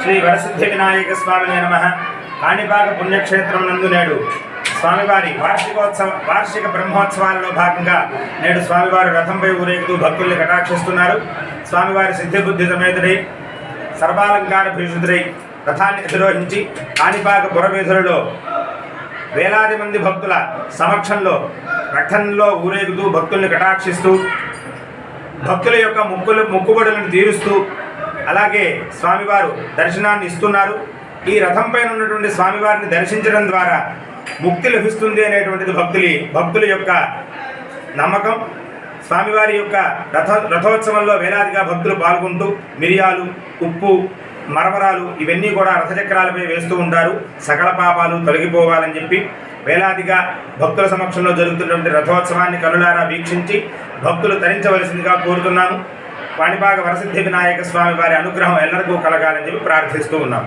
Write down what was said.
శ్రీ వరసిద్ధి వినాయక స్వామినే నమః. కాణిపాక పుణ్యక్షేత్రం నందు నేడు స్వామివారి వార్షిక బ్రహ్మోత్సవాలలో భాగంగా నేడు స్వామివారు రథంపై ఊరేగుతూ భక్తుల్ని కటాక్షిస్తున్నారు. స్వామివారి సిద్ధిబుద్ధి సమేతుడై సర్వాలంకార భీషుడై రథాన్ని అధిరోహించి కాణిపాక పురవీధులలో వేలాది మంది భక్తుల సమక్షంలో రథంలో ఊరేగుతూ భక్తుల్ని కటాక్షిస్తూ భక్తుల యొక్క మొక్కుబడులను తీరుస్తూ అలాగే స్వామివారు దర్శనాన్ని ఇస్తున్నారు. ఈ రథంపైన ఉన్నటువంటి స్వామివారిని దర్శించడం ద్వారా ముక్తి లభిస్తుంది అనేటువంటిది భక్తుల యొక్క నమ్మకం. స్వామివారి యొక్క రథోత్సవంలో వేలాదిగా భక్తులు పాల్గొంటూ మిరియాలు, ఉప్పు, మరమరాలు ఇవన్నీ కూడా రథచక్రాలపై వేస్తూ ఉంటారు. సకల పాపాలు తొలగిపోవాలని చెప్పి వేలాదిగా భక్తుల సమక్షంలో జరుగుతున్నటువంటి రథోత్సవాన్ని కనులారా వీక్షించి భక్తులు తరించవలసిందిగా కోరుతున్నాను. కాణిపాక వరసిద్ధి వినాయక స్వామి వారి అనుగ్రహం ఎల్లరికూ కలగాలని చెప్పి ప్రార్థిస్తూ ఉన్నాం.